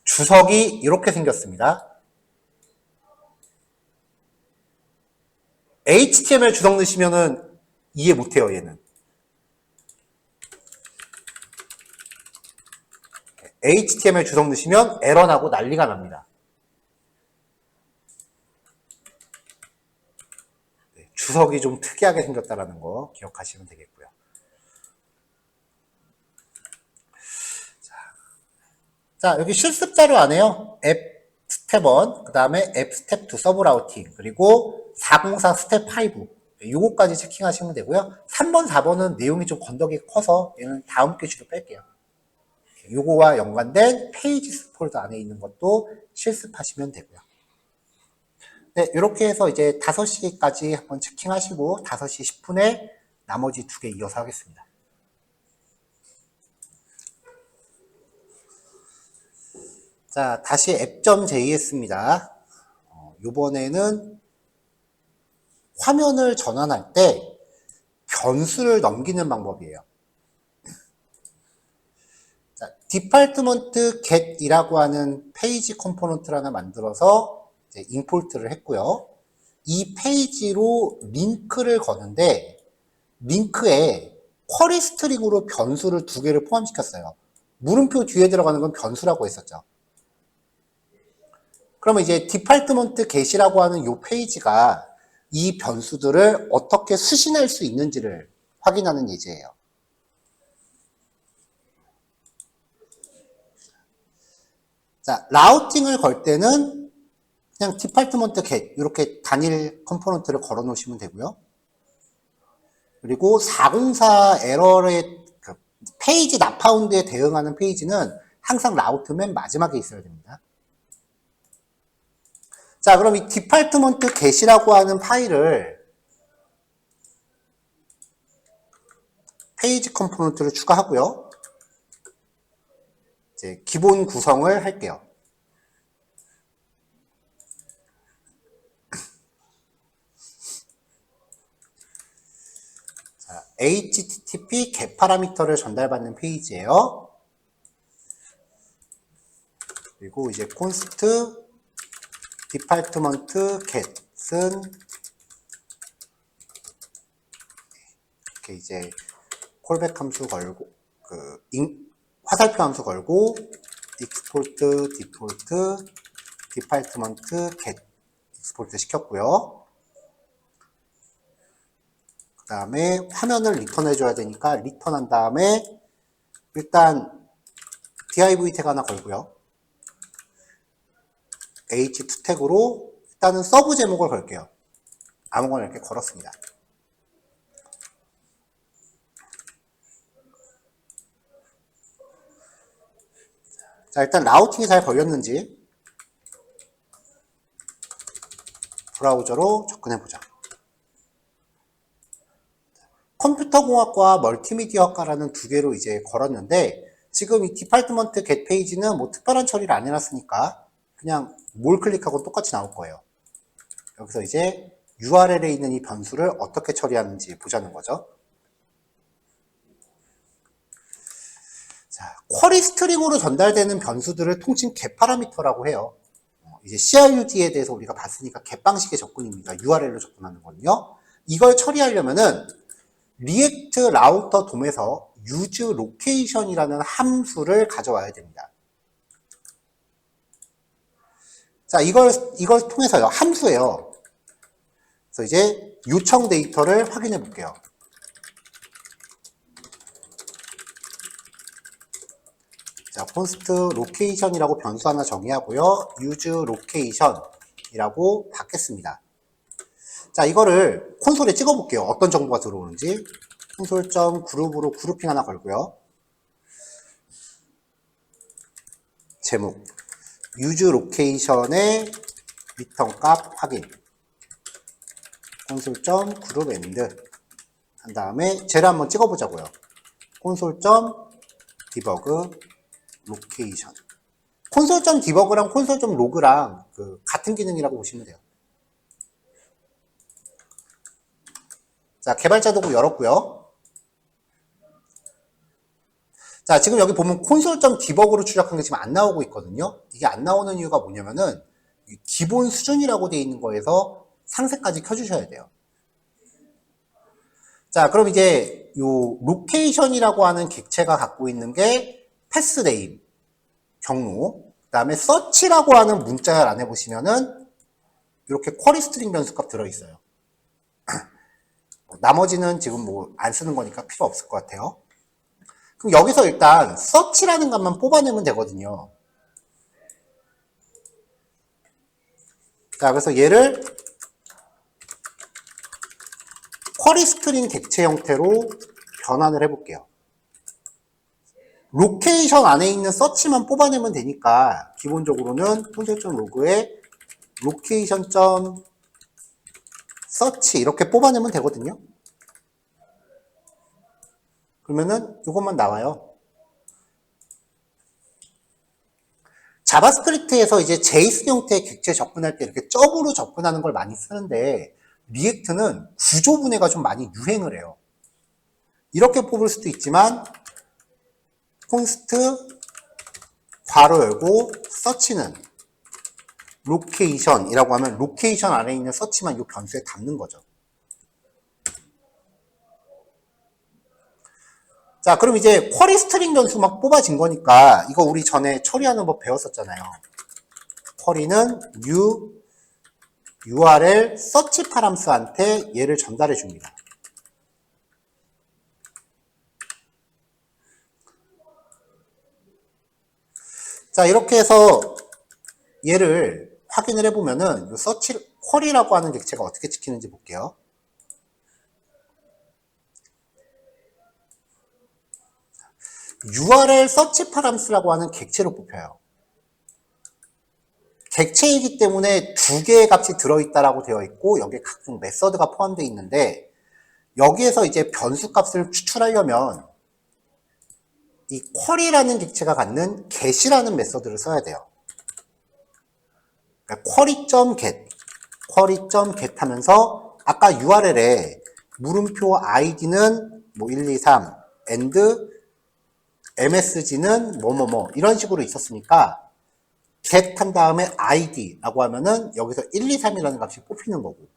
주석이 이렇게 생겼습니다. HTML 주석 넣으시면은 이해 못해요, 얘는. HTML 주석 넣으시면 에러 나고 난리가 납니다. 주석이 좀 특이하게 생겼다는 거 기억하시면 되겠고요. 자, 여기 실습 자료 안에요. 앱 스텝 1, 그 다음에 앱 스텝 2 서브 라우팅, 그리고 404 스텝 5. 요거까지 체킹하시면 되고요. 3번, 4번은 내용이 좀 건더기 커서 얘는 다음 교시로 뺄게요. 요거와 연관된 페이지스 폴더 안에 있는 것도 실습하시면 되고요. 네, 이렇게 해서 이제 5시까지 한번 체킹하시고 5시 10분에 나머지 2개 이어서 하겠습니다. 자, 다시 앱.js입니다. 이번에는 화면을 전환할 때 변수를 넘기는 방법이에요. 자, 디파트먼트 get이라고 하는 페이지 컴포넌트를 하나 만들어서 이제 임포트를 했고요. 이 페이지로 링크를 거는데 링크에 쿼리 스트링으로 변수를 2개를 포함시켰어요. 물음표 뒤에 들어가는 건 변수라고 했었죠. 그러면 이제 디파트먼트 get이라고 하는 이 페이지가 이 변수들을 어떻게 수신할 수 있는지를 확인하는 예제예요. 자, 라우팅을 걸 때는 그냥 디파트먼트 get 이렇게 단일 컴포넌트를 걸어 놓으시면 되고요. 그리고 404 에러의 그 페이지 나파운드에 대응하는 페이지는 항상 라우트 맨 마지막에 있어야 됩니다. 자, 그럼 이 디파트먼트 get이라고 하는 파일을 페이지 컴포넌트를 추가하고요. 이제 기본 구성을 할게요. 자, HTTP get 파라미터를 전달받는 페이지예요. 그리고 이제 const 디파트먼트 get은 이렇게 이제 콜백 함수 걸고 화살표 함수 걸고 export default 디파트먼트 get 익스포트 시켰고요. 그 다음에 화면을 리턴해 줘야 되니까 리턴한 다음에 일단 div 태그 하나 걸고요. h2 태그로 일단은 서브 제목을 걸게요. 아무거나 이렇게 걸었습니다. 자, 일단 라우팅이 잘 걸렸는지 브라우저로 접근해보자. 컴퓨터공학과 멀티미디어학과라는 2개로 이제 걸었는데 지금 이 디파트먼트 get 페이지는 뭐 특별한 처리를 안 해놨으니까 그냥 뭘 클릭하고 똑같이 나올 거예요. 여기서 이제 URL에 있는 이 변수를 어떻게 처리하는지 보자는 거죠. 자, 쿼리 스트링으로 전달되는 변수들을 통칭 get 파라미터라고 해요. 이제 CRUD에 대해서 우리가 봤으니까 get 방식의 접근입니다. URL로 접근하는 거는요. 이걸 처리하려면은 리액트 라우터 돔에서 use location이라는 함수를 가져와야 됩니다. 자, 이걸 통해서요. 함수예요. 그래서 이제 요청 데이터를 확인해 볼게요. 자, const location이라고 변수 하나 정의하고요. use location 이라고 받겠습니다. 자, 이거를 콘솔에 찍어 볼게요. 어떤 정보가 들어오는지. 콘솔.그룹으로 그룹핑 하나 걸고요. 제목 유즈 로케이션의 리턴 값 확인. 콘솔.그룹 엔드 한 다음에 쟤를 한번 찍어 보자고요. 콘솔.디버그 로케이션. 콘솔.디버그랑 콘솔.로그랑 같은 기능이라고 보시면 돼요. 자, 개발자 도구 열었고요. 자, 지금 여기 보면 콘솔.디버그로 출력한 게 지금 안 나오고 있거든요. 이게 안 나오는 이유가 뭐냐면은 기본 수준이라고 되어 있는 거에서 상세까지 켜주셔야 돼요. 자, 그럼 이제 요 로케이션이라고 하는 객체가 갖고 있는 게 패스 네임, 경로, 그 다음에 서치라고 하는 문자열 안에 보시면은 이렇게 쿼리 스트링 변수값 들어있어요. 나머지는 지금 뭐 안 쓰는 거니까 필요 없을 것 같아요. 그럼 여기서 일단 서치라는 값만 뽑아내면 되거든요. 자, 그래서 얘를 쿼리 스트링 객체 형태로 변환을 해볼게요. 로케이션 안에 있는 서치만 뽑아내면 되니까 기본적으로는 콘솔.로그에 로케이션.서치 이렇게 뽑아내면 되거든요. 그러면은 이것만 나와요. 자바스크립트에서 이제 제이슨 형태의 객체 접근할 때 이렇게 점으로 접근하는 걸 많이 쓰는데 리액트는 구조 분해가 좀 많이 유행을 해요. 이렇게 뽑을 수도 있지만 콘스트 괄호 열고 서치는 로케이션이라고 하면 로케이션 안에 있는 서치만 이 변수에 담는 거죠. 자, 그럼 이제 쿼리 스트링 변수 막 뽑아진 거니까 이거 우리 전에 처리하는 법 배웠었잖아요. 쿼리는 URL 서치 파람스한테 얘를 전달해 줍니다. 자, 이렇게 해서 얘를 확인을 해보면은 서치 쿼리라고 하는 객체가 어떻게 찍히는지 볼게요. URL 서치 파람스라고 하는 객체로 뽑혀요. 객체이기 때문에 두 개의 값이 들어있다라고 되어 있고 여기에 각종 메서드가 포함되어 있는데 여기에서 이제 변수 값을 추출하려면 이 쿼리라는 객체가 갖는 get이라는 메서드를 써야 돼요. 그러니까 쿼리.get 하면서 아까 URL에 물음표 id는 뭐 123 and msg는 뭐뭐뭐 이런 식으로 있었으니까 get 한 다음에 id라고 하면은 여기서 123이라는 값이 뽑히는 거고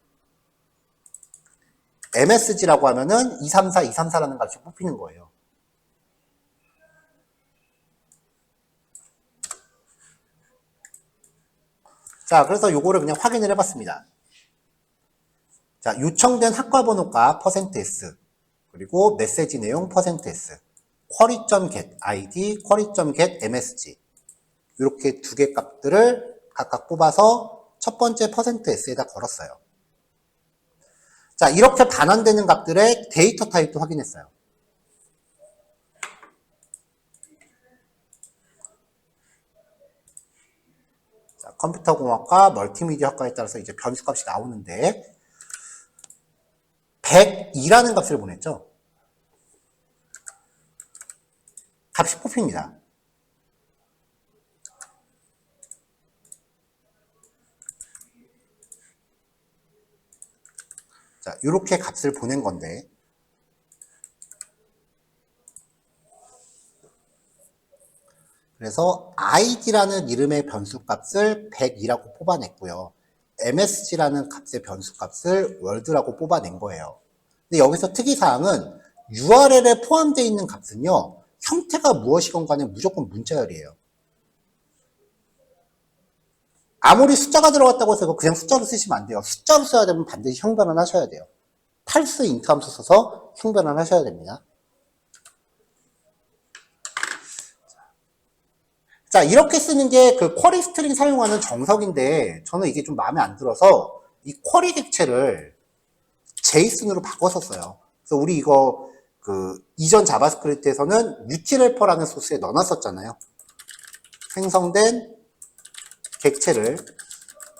msg라고 하면은 234, 234라는 값이 뽑히는 거예요. 자, 그래서 요거를 그냥 확인을 해봤습니다. 자, 요청된 학과 번호가 %s 그리고 메시지 내용 %s query.get id, query.get msg 이렇게 두 개 값들을 각각 뽑아서 첫 번째 %s에다 걸었어요. 자, 이렇게 반환되는 값들의 데이터 타입도 확인했어요. 자, 컴퓨터공학과, 멀티미디어 학과에 따라서 이제 변수값이 나오는데 102라는 값을 보냈죠. 값이 뽑힙니다. 자, 이렇게 값을 보낸 건데 그래서 id라는 이름의 변수값을 102라고 뽑아냈고요. msg라는 값의 변수값을 월드라고 뽑아낸 거예요. 근데 여기서 특이사항은 URL에 포함되어 있는 값은요. 형태가 무엇이건 간에 무조건 문자열이에요. 아무리 숫자가 들어갔다고 해서 그냥 숫자로 쓰시면 안 돼요. 숫자로 써야 되면 반드시 형변환 하셔야 돼요. parse int 함수 써서 형변환 하셔야 됩니다. 자, 이렇게 쓰는 게 그 쿼리 스트링 사용하는 정석인데, 저는 이게 좀 마음에 안 들어서 이 쿼리 객체를 제이슨으로 바꿨었어요. 그래서 우리 이거 그 이전 자바스크립트에서는 utilhelper라는 소스에 넣어놨었잖아요. 생성된 객체를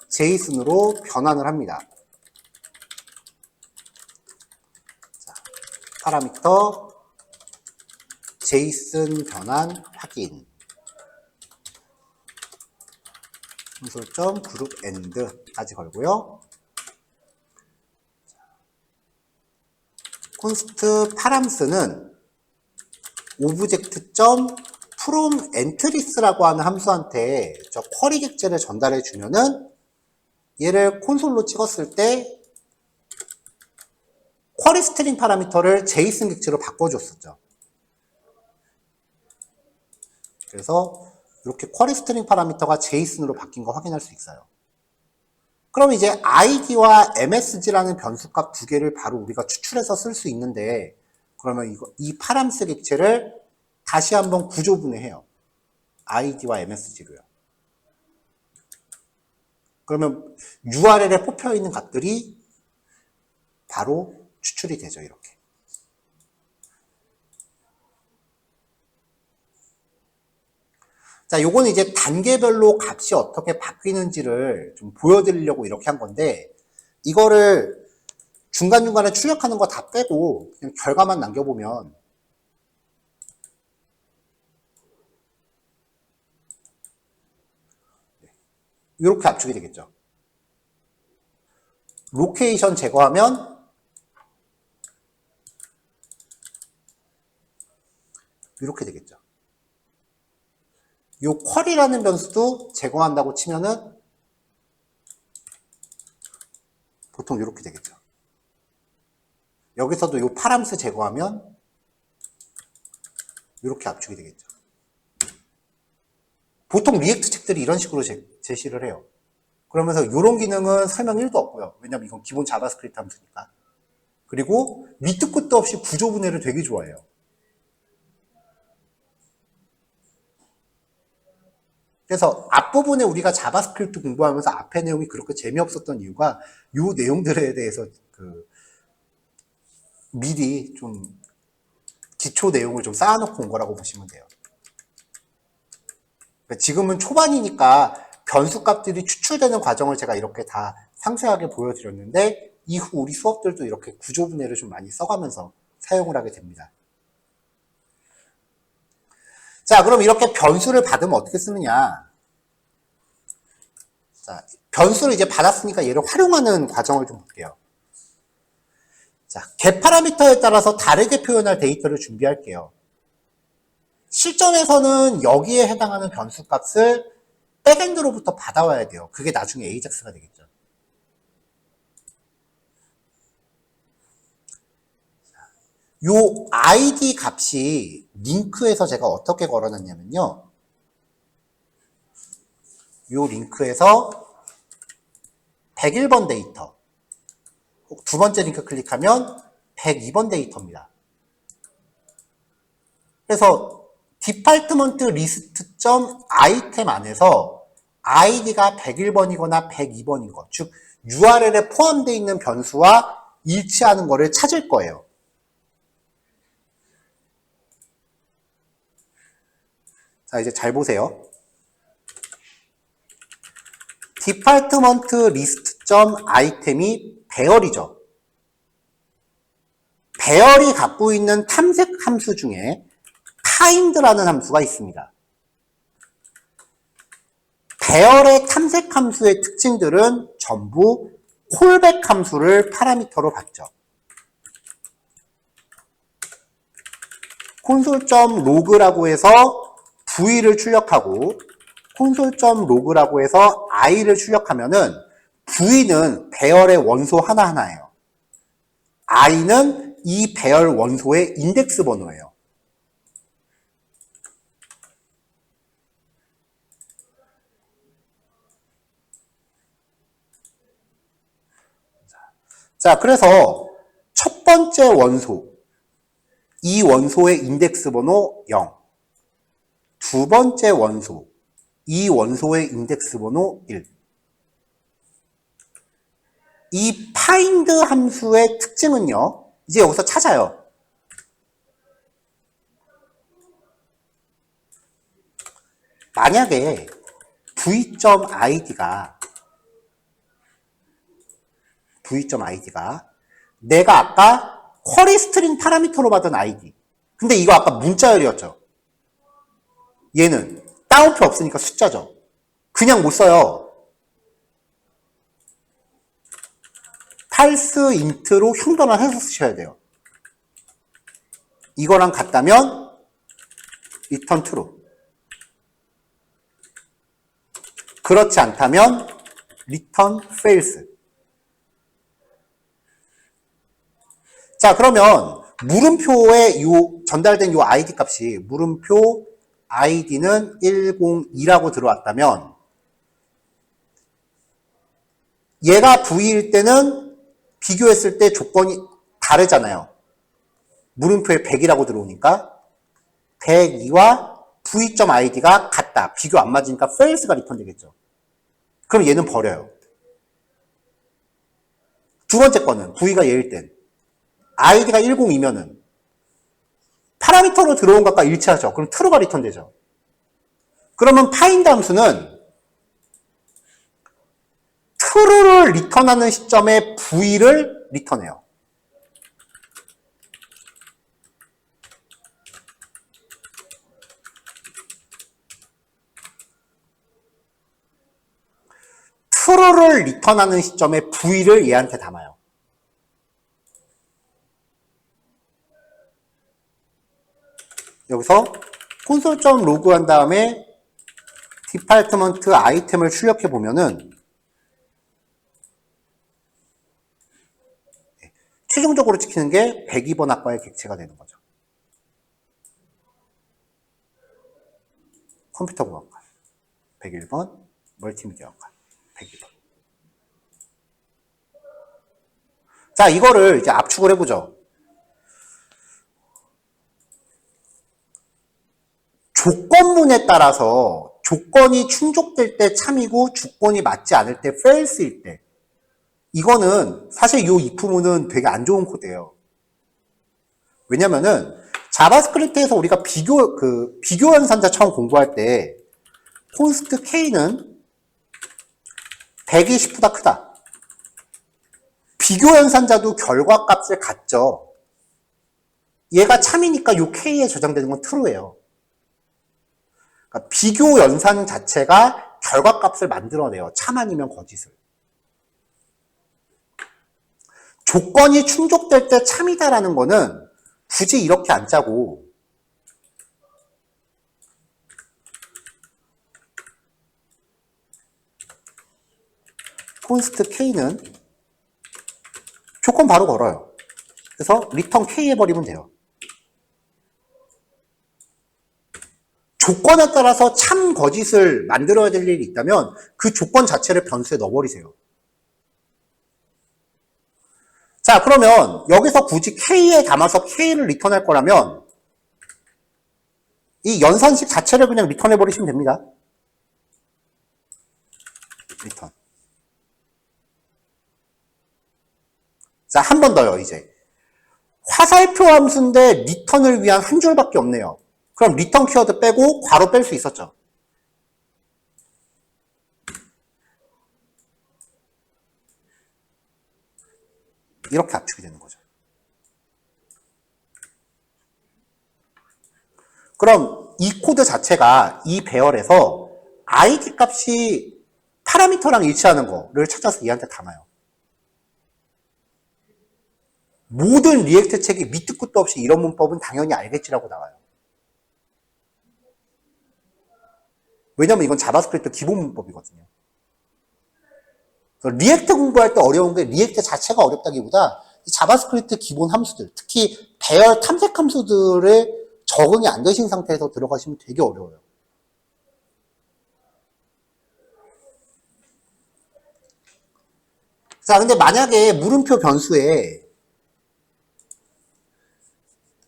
제이슨으로 변환을 합니다. 자, 파라미터 제이슨 변환 확인. 콘솔.점 그룹 엔드까지 걸고요. 콘스트 파람스는 오브젝트.from 엔트리스라고 하는 함수한테 저 쿼리 객체를 전달해 주면은 얘를 콘솔로 찍었을 때 쿼리 스트링 파라미터를 제이슨 객체로 바꿔줬었죠. 그래서 이렇게 쿼리 스트링 파라미터가 제이슨으로 바뀐 거 확인할 수 있어요. 그럼 이제 id와 msg라는 변수값 두 개를 바로 우리가 추출해서 쓸 수 있는데, 그러면 이 파람스 객체를 다시 한번 구조분해해요. id와 msg로요. 그러면 URL에 뽑혀 있는 값들이 바로 추출이 되죠, 이렇게. 자, 요거는 이제 단계별로 값이 어떻게 바뀌는지를 좀 보여드리려고 이렇게 한 건데, 이거를 중간중간에 출력하는 거 다 빼고 그냥 결과만 남겨보면 이렇게 압축이 되겠죠. 로케이션 제거하면 이렇게 되겠죠. 요 쿼리라는 변수도 제거한다고 치면은 보통 이렇게 되겠죠. 여기서도 요 파람스 제거하면 이렇게 압축이 되겠죠. 보통 리액트 책들이 이런 식으로 제시를 해요. 그러면서 이런 기능은 설명 1도 없고요. 왜냐면 이건 기본 자바스크립트 함수니까. 그리고 밑도 끝도 없이 구조 분해를 되게 좋아해요. 그래서 앞부분에 우리가 자바스크립트 공부하면서 앞에 내용이 그렇게 재미없었던 이유가 이 내용들에 대해서 미리 좀 기초 내용을 좀 쌓아놓고 온 거라고 보시면 돼요. 지금은 초반이니까 변수 값들이 추출되는 과정을 제가 이렇게 다 상세하게 보여드렸는데, 이후 우리 수업들도 이렇게 구조 분해를 좀 많이 써가면서 사용을 하게 됩니다. 자, 그럼 이렇게 변수를 받으면 어떻게 쓰느냐. 자, 변수를 이제 받았으니까 얘를 활용하는 과정을 좀 볼게요. 자, get 파라미터에 따라서 다르게 표현할 데이터를 준비할게요. 실전에서는 여기에 해당하는 변수 값을 백엔드로부터 받아와야 돼요. 그게 나중에 AJAX가 되겠죠. 요 ID 값이 링크에서 제가 어떻게 걸어놨냐면요. 요 링크에서 101번 데이터, 두 번째 링크 클릭하면 102번 데이터입니다. 그래서 디파트먼트 리스트.item 안에서 id가 101번이거나 102번인 것, 즉 URL에 포함되어 있는 변수와 일치하는 거를 찾을 거예요. 자, 이제 잘 보세요. 디파트먼트 리스트.item이 배열이죠. 배열이 갖고 있는 탐색 함수 중에 find라는 함수가 있습니다. 배열의 탐색 함수의 특징들은 전부 콜백 함수를 파라미터로 받죠. 콘솔.log라고 해서 v를 출력하고 콘솔.log라고 해서 i를 출력하면은 v는 배열의 원소 하나하나예요. i는 이 배열 원소의 인덱스 번호예요. 자, 그래서 첫 번째 원소, 이 원소의 인덱스 번호 0. 두 번째 원소, 이 원소의 인덱스 번호 1. 이 find 함수의 특징은요, 이제 여기서 찾아요. 만약에 v.id가 내가 아까 쿼리 스트링 파라미터로 받은 id. 근데 이거 아까 문자열이었죠. 얘는 따옴표 없으니까 숫자죠. 그냥 못 써요. parse int로 형변화해서 쓰셔야 돼요. 이거랑 같다면 return true. 그렇지 않다면 return false. 자, 그러면 물음표에 전달된 요 id 값이 물음표 id는 102라고 들어왔다면 얘가 v일 때는 비교했을 때 조건이 다르잖아요. 물음표에 100이라고 들어오니까 102와 v.id가 같다. 비교 안 맞으니까 false가 리턴 되겠죠. 그럼 얘는 버려요. 두 번째 거는 v가 얘일 땐 id가 102면은 파라미터로 들어온 것과 일치하죠. 그럼 true가 리턴 되죠. 그러면 find 함수는 true를 리턴하는 시점에 v를 리턴해요. true를 리턴하는 시점에 v를 얘한테 담아요. 여기서 console.log 한 다음에 디파트먼트 아이템을 출력해 보면은 최종적으로 찍히는 게 102번 학과의 객체가 되는 거죠. 컴퓨터공학과 101번, 멀티미디어학과 102번. 자, 이거를 이제 압축을 해보죠. 조건문에 따라서 조건이 충족될 때 참이고 조건이 맞지 않을 때 false일 때, 이거는 사실 이 if문은 되게 안 좋은 코드예요. 왜냐면은 자바스크립트에서 우리가 비교 연산자 처음 공부할 때 const k는 120보다 크다. 비교 연산자도 결과값을 갖죠. 얘가 참이니까 요 k에 저장되는 건 true예요. 그러니까 비교 연산 자체가 결과값을 만들어내요. 참 아니면 거짓을. 조건이 충족될 때 참이다라는 거는 굳이 이렇게 안 짜고 const k는 조건 바로 걸어요. 그래서 return k 해버리면 돼요. 조건에 따라서 참 거짓을 만들어야 될 일이 있다면 그 조건 자체를 변수에 넣어버리세요. 자, 그러면 여기서 굳이 k에 담아서 k를 리턴할 거라면 이 연산식 자체를 그냥 리턴해버리시면 됩니다. 리턴. 자, 한 번 더요, 이제. 화살표 함수인데 리턴을 위한 한 줄밖에 없네요. 그럼 리턴 키워드 빼고 괄호 뺄 수 있었죠. 이렇게 압축이 되는 거죠. 그럼 이 코드 자체가 이 배열에서 id 값이 파라미터랑 일치하는 거를 찾아서 얘한테 담아요. 모든 리액트 책이 밑도 끝도 없이 이런 문법은 당연히 알겠지라고 나와요. 왜냐면 이건 자바스크립트 기본 문법이거든요. 리액트 공부할 때 어려운 게 리액트 자체가 어렵다기보다 이 자바스크립트 기본 함수들, 특히 배열 탐색 함수들에 적응이 안 되신 상태에서 들어가시면 되게 어려워요. 자, 근데 만약에 물음표 변수에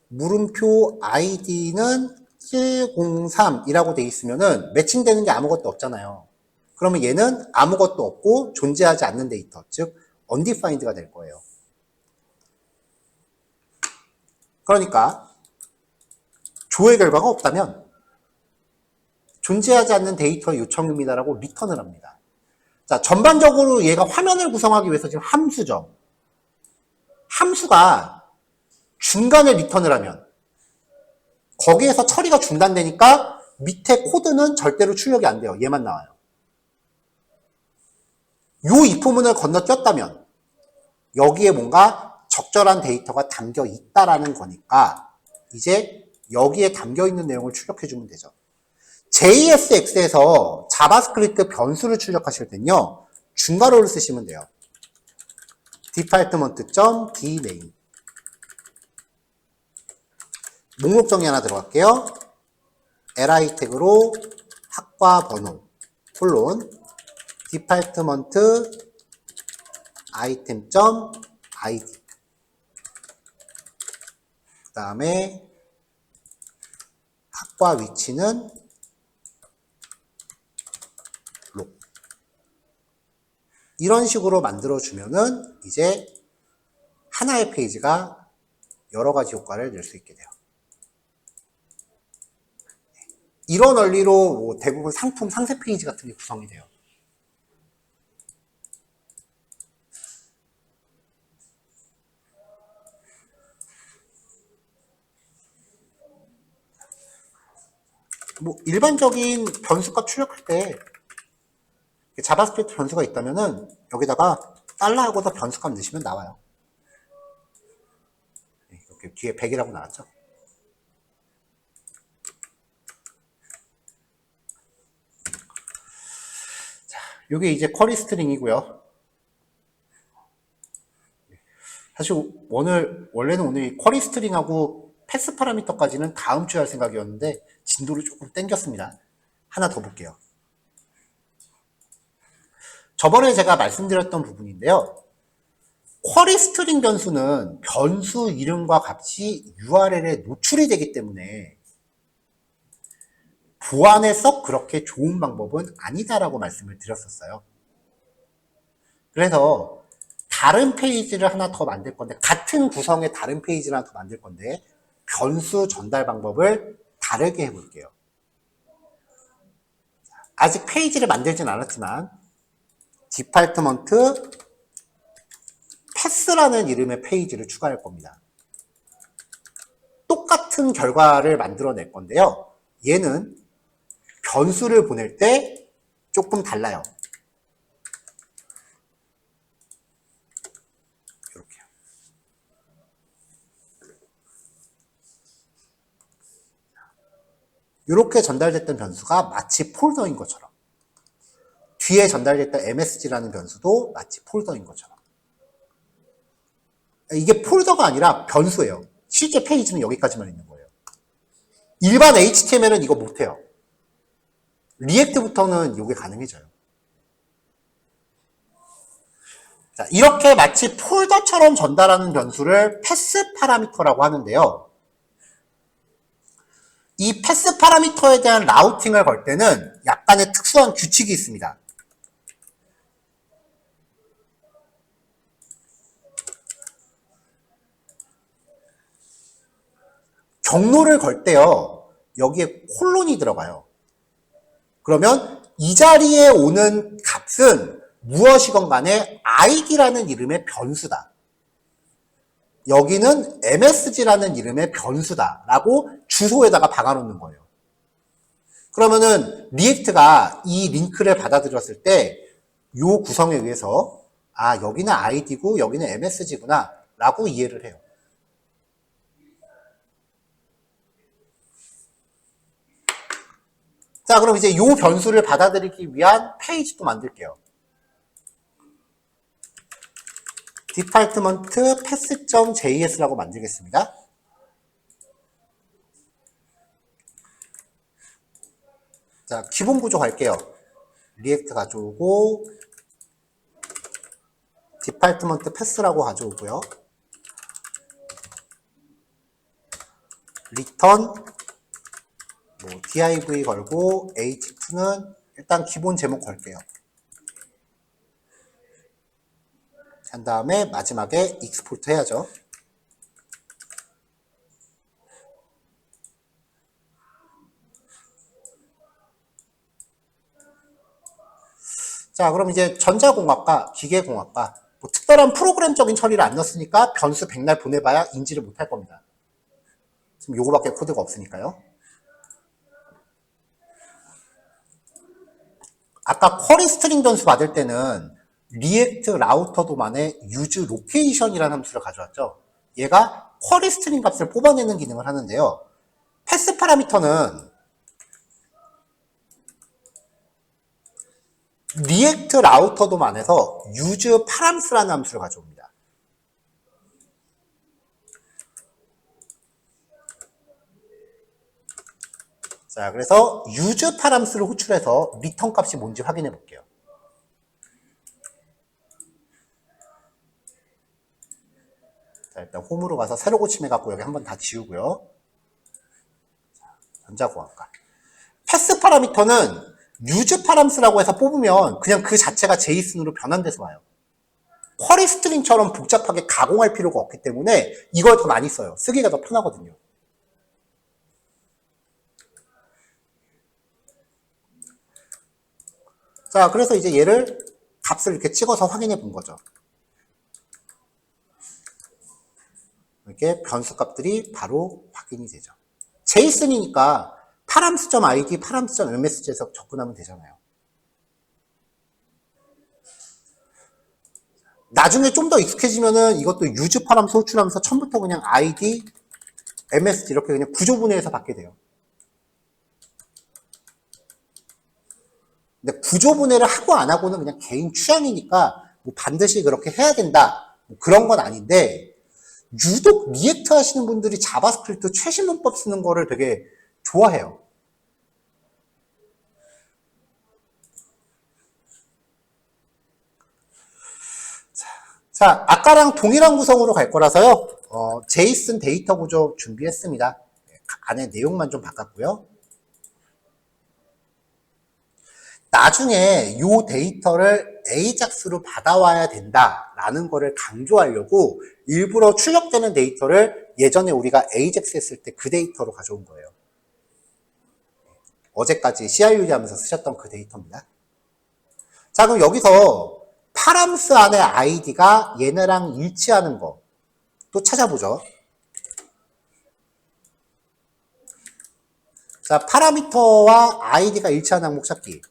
물음표 id는 패스03이라고 돼 있으면은 매칭되는 게 아무것도 없잖아요. 그러면 얘는 아무것도 없고 존재하지 않는 데이터, 즉 undefined가 될 거예요. 그러니까 조회 결과가 없다면 존재하지 않는 데이터 요청입니다라고 리턴을 합니다. 자, 전반적으로 얘가 화면을 구성하기 위해서 지금 함수죠. 함수가 중간에 리턴을 하면 거기에서 처리가 중단되니까 밑에 코드는 절대로 출력이 안 돼요. 얘만 나와요. 요 if문을 건너뛰었다면 여기에 뭔가 적절한 데이터가 담겨 있다라는 거니까 이제 여기에 담겨 있는 내용을 출력해 주면 되죠. JSX에서 자바스크립트 변수를 출력하실 땐요, 중괄호를 쓰시면 돼요. department.dname 목록 정의 하나 들어갈게요. li 태그로 학과 번호 콜론 department item.id 그 다음에 학과 위치는 록 이런 식으로 만들어주면은 이제 하나의 페이지가 여러 가지 효과를 낼 수 있게 돼요. 이런 원리로 뭐 대부분 상품 상세 페이지 같은 게 구성이 돼요. 뭐 일반적인 변수값 출력할 때 자바스크립트 변수가 있다면은 여기다가 달러하고서 변수값 넣으시면 나와요. 이렇게 뒤에 100이라고 나왔죠. 자, 요게 이제 쿼리 스트링이고요. 사실 원래는 오늘 이 쿼리 스트링하고 패스 파라미터까지는 다음 주에 할 생각이었는데 진도를 조금 땡겼습니다. 하나 더 볼게요. 저번에 제가 말씀드렸던 부분인데요. 쿼리 스트링 변수는 변수 이름과 값이 URL에 노출이 되기 때문에 보안에 썩 그렇게 좋은 방법은 아니다라고 말씀을 드렸었어요. 그래서 다른 페이지를 하나 더 만들 건데, 같은 구성의 다른 페이지를 하나 더 만들 건데 변수 전달 방법을 다르게 해볼게요. 아직 페이지를 만들진 않았지만 디파트먼트 패스라는 이름의 페이지를 추가할 겁니다. 똑같은 결과를 만들어낼 건데요. 얘는 변수를 보낼 때 조금 달라요. 이렇게요. 이렇게 전달됐던 변수가 마치 폴더인 것처럼, 뒤에 전달됐던 MSG라는 변수도 마치 폴더인 것처럼. 이게 폴더가 아니라 변수예요. 실제 페이지는 여기까지만 있는 거예요. 일반 HTML은 이거 못해요. 리액트부터는 이게 가능해져요. 자, 이렇게 마치 폴더처럼 전달하는 변수를 패스 파라미터라고 하는데요. 이 패스 파라미터에 대한 라우팅을 걸 때는 약간의 특수한 규칙이 있습니다. 경로를 걸 때요, 여기에 콜론이 들어가요. 그러면 이 자리에 오는 값은 무엇이건 간에 id라는 이름의 변수다. 여기는 msg라는 이름의 변수다 라고 주소에다가 박아놓는 거예요. 그러면은 리액트가 이 링크를 받아들였을 때 이 구성에 의해서 여기는 id고 여기는 msg구나 라고 이해를 해요. 자, 그럼 이제 이 변수를 받아들이기 위한 페이지도 만들게요. department pass.js라고 만들겠습니다. 자, 기본 구조 갈게요. 리액트 가져오고 department pass라고 가져오고요. return 뭐 div 걸고 h2는 일단 기본 제목 걸게요. 한 다음에 마지막에 익스포트 해야죠. 자, 그럼 이제 전자공학과, 기계공학과, 뭐 특별한 프로그램적인 처리를 안 넣었으니까 변수 백날 보내봐야 인지를 못할 겁니다. 지금 요거밖에 코드가 없으니까요. 아까 쿼리 스트링 변수 받을 때는 리액트 라우터 도만의 use location이라는 함수를 가져왔죠. 얘가 쿼리 스트링 값을 뽑아내는 기능을 하는데요. 패스 파라미터는 리액트 라우터 도만에서 use params.라는 함수를 가져옵니다. 자, 그래서 use params를 호출해서 리턴 값이 뭔지 확인해 볼게요. 자, 일단 홈으로 가서 새로 고침해갖고 여기 한번 다 지우고요. 전자공학과. 패스 파라미터는 use params라고 해서 뽑으면 그냥 그 자체가 JSON으로 변환돼서 와요. 쿼리 스트링처럼 복잡하게 가공할 필요가 없기 때문에 이걸 더 많이 써요. 쓰기가 더 편하거든요. 자, 그래서 이제 얘를 값을 이렇게 찍어서 확인해 본 거죠. 이렇게 변수 값들이 바로 확인이 되죠. JSON이니까 params.id, params.msg에서 접근하면 되잖아요. 나중에 좀 더 익숙해지면은 이것도 use params 호출하면서 처음부터 그냥 id, msg 이렇게 그냥 구조분해해서 받게 돼요. 근데 구조분해를 하고 안 하고는 그냥 개인 취향이니까 뭐 반드시 그렇게 해야 된다. 뭐 그런 건 아닌데 유독 리액트 하시는 분들이 자바스크립트 최신 문법 쓰는 거를 되게 좋아해요. 자, 아까랑 동일한 구성으로 갈 거라서요. 제이슨 데이터 구조 준비했습니다. 안에 내용만 좀 바꿨고요. 나중에 이 데이터를 AJAX로 받아와야 된다라는 거를 강조하려고 일부러 출력되는 데이터를 예전에 우리가 AJAX 했을 때 그 데이터로 가져온 거예요. 어제까지 CRUD 하면서 쓰셨던 그 데이터입니다. 자, 그럼 여기서 파람스 안에 아이디가 얘네랑 일치하는 거 또 찾아보죠. 자, 파라미터와 아이디가 일치하는 항목 찾기.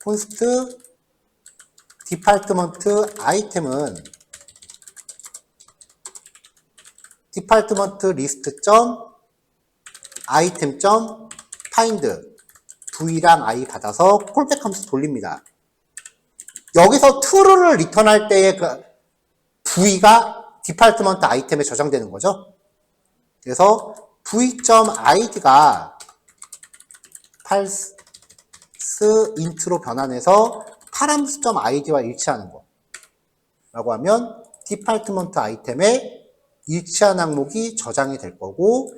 콘스트 디파트먼트 아이템은 디파트먼트 리스트 점 아이템 점 파인드 v랑 i 받아서 콜백 함수 돌립니다. 여기서 true를 리턴할 때의 그 v가 디파트먼트 아이템에 저장되는 거죠. 그래서 v.id가 false int로 변환해서 params.id와 일치하는 거 라고 하면 디파트먼트 아이템에 일치한 항목이 저장이 될 거고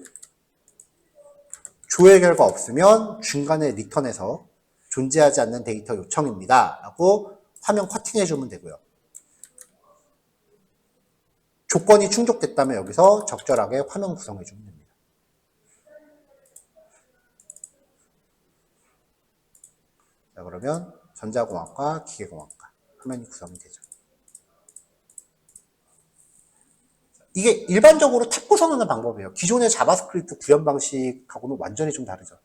조회 결과 없으면 중간에 리턴해서 존재하지 않는 데이터 요청입니다 라고 화면 커팅해 주면 되고요. 조건이 충족됐다면 여기서 적절하게 화면 구성해 주면 됩니다. 자, 그러면 전자공학과 기계공학과 화면이 구성이 되죠. 이게 일반적으로 탭 구성하는 방법이에요. 기존의 자바스크립트 구현 방식하고는 완전히 좀 다르죠.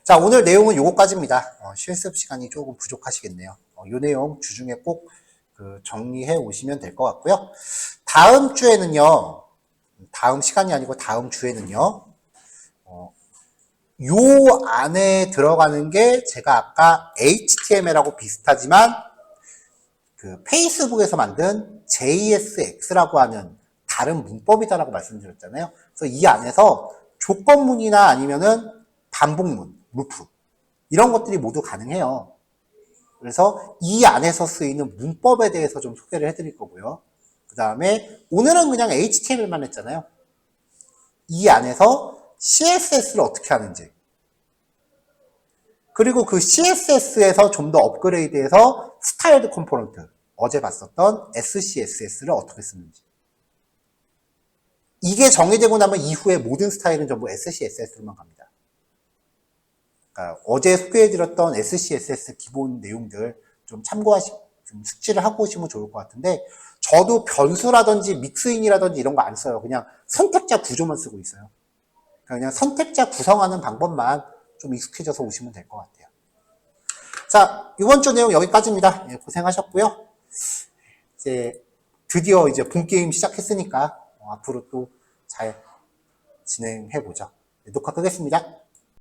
자, 오늘 내용은 요거까지입니다. 실습 시간이 조금 부족하시겠네요. 요 내용 주중에 꼭 정리해 오시면 될 것 같고요. 다음 주에는요, 다음 시간이 아니고 다음 주에는요, 요 안에 들어가는 게 제가 아까 HTML하고 비슷하지만 그 페이스북에서 만든 JSX라고 하는 다른 문법이다라고 말씀드렸잖아요. 그래서 이 안에서 조건문이나 아니면은 반복문, 루프 이런 것들이 모두 가능해요. 그래서 이 안에서 쓰이는 문법에 대해서 좀 소개를 해드릴 거고요. 그 다음에 오늘은 그냥 HTML만 했잖아요. 이 안에서 CSS를 어떻게 하는지, 그리고 그 CSS에서 좀 더 업그레이드해서 스타일드 컴포넌트, 어제 봤었던 SCSS를 어떻게 쓰는지. 이게 정해지고 나면 이후에 모든 스타일은 전부 SCSS로만 갑니다. 그러니까 어제 소개해드렸던 SCSS 기본 내용들 좀 좀 숙지를 하고 오시면 좋을 것 같은데, 저도 변수라든지 믹스인이라든지 이런 거 안 써요. 그냥 선택자 구조만 쓰고 있어요. 그냥 선택자 구성하는 방법만 좀 익숙해져서 오시면 될 것 같아요. 자, 이번 주 내용 여기까지입니다. 예, 고생하셨고요. 이제 드디어 이제 본 게임 시작했으니까 앞으로 또 잘 진행해 보죠. 녹화 끄겠습니다.